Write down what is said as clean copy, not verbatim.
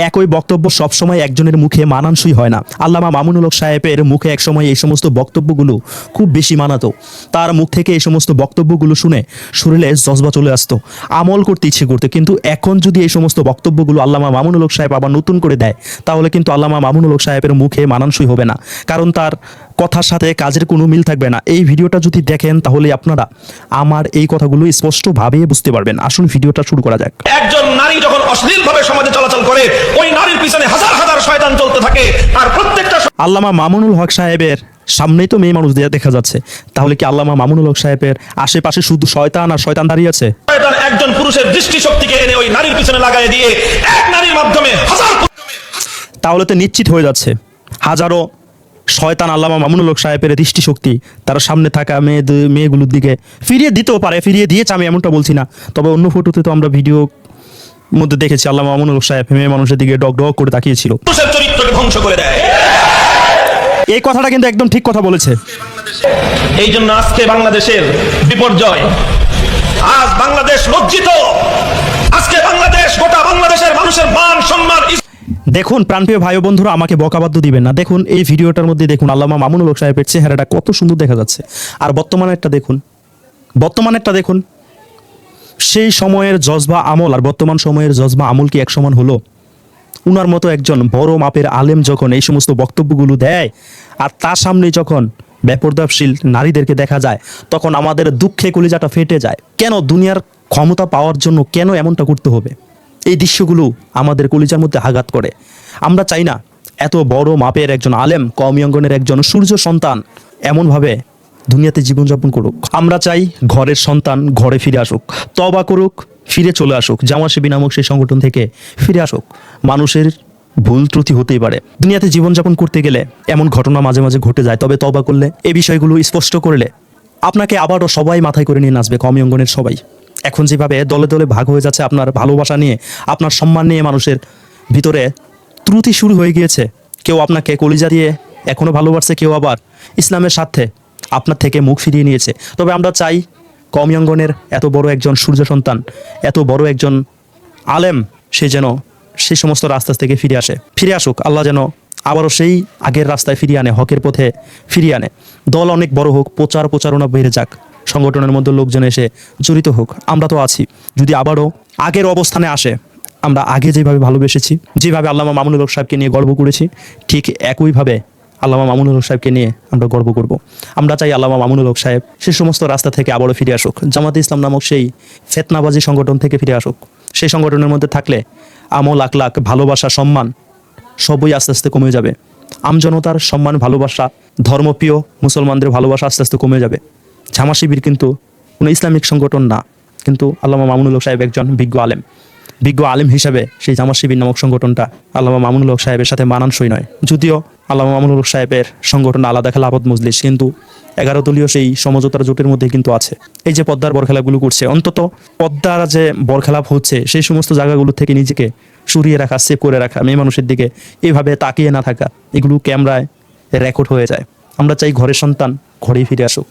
একই বক্তব্য সবসময় একজনের মুখে মানানসই হয় না। আল্লামা মামুনুল হক সাহেবের মুখে একসময় এই সমস্ত বক্তব্যগুলো খুব বেশি মানাতো। তার মুখ থেকে এই সমস্ত বক্তব্যগুলো শুনে শরীরে জজবা চলে আসতো, আমল করতে ইচ্ছে করতো। কিন্তু এখন যদি এই সমস্ত বক্তব্যগুলো আল্লামা মামুনুল হক সাহেব আবার নতুন করে দেয়, তাহলে কিন্তু আল্লামা মামুনুল হক সাহেবের মুখে মানানসই হবে না, কারণ তার কথার সাথে কাজের কোনো মিল থাকবে না। এই ভিডিওটা যদি দেখেন তাহলে আপনারা আমার এই কথাগুলো স্পষ্টভাবে বুঝতে পারবেন। আসুন ভিডিওটা শুরু করা যাক। একজন নারী যখন অশ্লীলভাবে সমাজে চলাচল করে, ওই নারীর পিছনে হাজার হাজার শয়তান চলতে থাকে, আর প্রত্যেকটা আল্লামা মামুনুল হক সাহেবের সামনেই তো মেয়ে মানুষ দেখা যাচ্ছে, তাহলে কি আল্লামা মামুনুল হক সাহেবের আশেপাশে শুধু শয়তান আর শয়তান দাঁড়িয়ে আছে? শয়তান একজন পুরুষের দৃষ্টিশক্তিকে এনে ওই নারীর পিছনে লাগাই দিয়ে এক নারীর মাধ্যমে হাজার, তাহলে তো নিশ্চিত হয়ে যাচ্ছে হাজারো শয়তান আল্লামা মামুনুল হক সাহেবের দৃষ্টিশক্তি তার সামনে থাকা মেয়েগুলোর দিকে ফিরিয়ে দিতেও পারে, ফিরিয়ে দিয়েছে, আমি এমনটা বলছি না। তবে অন্য ফটোতে তো আমরা ভিডিও মধ্যে দেখেছি আল্লামা মামুনুল হক সাহেব মেয়ে মানুষের দিকে ডগ ডগ করে তাকিয়েছিল, পুরুষের চরিত্রকে ধ্বংস করে দেয়। এই কথাটা কিন্তু একদম ঠিক কথা বলেছে। এই জন্য আজকে বাংলাদেশের বিপর্যয়, আজ বাংলাদেশ লজ্জিত, আজকে বাংলাদেশ, গোটা বাংলাদেশের মানুষের মান সম্মান। দেখুন প্রাণপ্রিয় ভাই ও বন্ধুরা, আমাকে বকাবাদ্য দিবেন না। দেখুন এই ভিডিওটার মধ্যে দেখুন আল্লামা মামুনুল হক সাহেবের চেহারাটা কত সুন্দর দেখা যাচ্ছে, আর বর্তমানেরটা দেখুন। সেই সময়ের জজবা আমল আর বর্তমান সময়ের জজবা আমল কি এক সমান হলো? উনার মতো একজন বড় মাপের আলেম যখন এই সমস্ত বক্তব্যগুলো দেয়, আর তার সামনে যখন বেপরদাশীল নারীদেরকে দেখা যায়, তখন আমাদের দুঃখে কলিজাটা ফেটে যায়। কেন দুনিয়ার ক্ষমতা পাওয়ার জন্য কেন এমনটা করতে হবে? এই দৃশ্যগুলো আমাদের কলিজার মধ্যে আঘাত করে। আমরা চাই না এত বড় মাপের একজন আলেম, কওমি অঙ্গনের একজন সূর্য সন্তান এমনভাবে দুনিয়াতে জীবনযাপন করুক। আমরা চাই ঘরের সন্তান ঘরে ফিরে আসুক, তওবা করুক, ফিরে চলে আসুক, জামাশিবি নামক সেই সংগঠন থেকে ফিরে আসুক। মানুষের ভুল ত্রুটি হতেই পারে, দুনিয়াতে জীবনযাপন করতে গেলে এমন ঘটনা মাঝে মাঝে ঘটে যায়। তবে তওবা করলে, এই বিষয়গুলো স্পষ্ট করলে, আপনাকে আবারও সবাই মাথায় করে নিয়ে নাচবে, কওমি অঙ্গনের সবাই। এখন যেভাবে দলে দলে ভাগ হয়ে যাচ্ছে আপনার ভালোবাসা নিয়ে, আপনার সম্মান নিয়ে, মানুষের ভিতরে ত্রুটি শুরু হয়ে গিয়েছে। কেউ আপনাকে কলিজা দিয়ে এখনো ভালোবাসছে, কেউ আবার ইসলামের স্বার্থে আপনার থেকে মুখ ফিরিয়ে নিয়েছে। তবে আমরা চাই কওমি অঙ্গনের এত বড় একজন সূর্য সন্তান, এত বড় একজন আলেম, সে যেন সেই সমস্ত রাস্তা থেকে ফিরে আসুক। আল্লাহ যেন আবারও সেই আগের রাস্তায় ফিরিয়ে আনে, হকের পথে ফিরিয়ে আনে। দল অনেক বড় হোক, প্রচারণা বেড়ে যাক, সংগঠনের মধ্যে লোকজন এসে জড়িত হোক, আমরা তো আছি। যদি আবারও আগের অবস্থানে আসে, আমরা আগে যেভাবে ভালোবেসেছি, যেভাবে আল্লামা মামুনুল হক সাহেবকে নিয়ে গর্ব করেছি, ঠিক একইভাবে আল্লামা মামুনুল হক সাহেবকে নিয়ে আমরা গর্ব করব। আমরা চাই আল্লামা মামুনুল হক সাহেব সেই সমস্ত রাস্তা থেকে আবারও ফিরে আসুক, জামাতে ইসলাম নামক সেই ফেতনাবাজি সংগঠন থেকে ফিরে আসুক। সেই সংগঠনের মধ্যে থাকলে আমল, আখলাক, ভালোবাসা, সম্মান সবই আস্তে আস্তে কমে যাবে। আমজনতার সম্মান, ভালোবাসা, ধর্মপ্রিয় মুসলমানদের ভালোবাসা আস্তে আস্তে কমে যাবে। জামা শিবির কিন্তু কোনো ইসলামিক সংগঠন না, কিন্তু আল্লামা মামুনুল হক সাহেব একজন বিজ্ঞ আলেম হিসাবে সেই জামা শিবির নামক সংগঠনটা আল্লামা মামুনুল হক সাহেবের সাথে মানানসই নয়। যদিও আল্লামা মামুনুল হক সাহেবের সংগঠন আলাদা, খেলাফত মজলিস, কিন্তু 11 দলীয় সেই সমঝোতার জোটের মধ্যে কিন্তু আছে। এই যে পদ্মার বরখেলাপগুলো করছে, অন্তত পদ্মার যে বরখেলাপ হচ্ছে সেই সমস্ত জায়গাগুলো থেকে নিজেকে সরিয়ে রাখা, সেভ করে রাখা, মেয়ে মানুষের দিকে এইভাবে তাকিয়ে না থাকা, এগুলো ক্যামেরায় রেকর্ড হয়ে যায়। আমরা চাই ঘরের সন্তান ঘরেই ফিরে আসুক।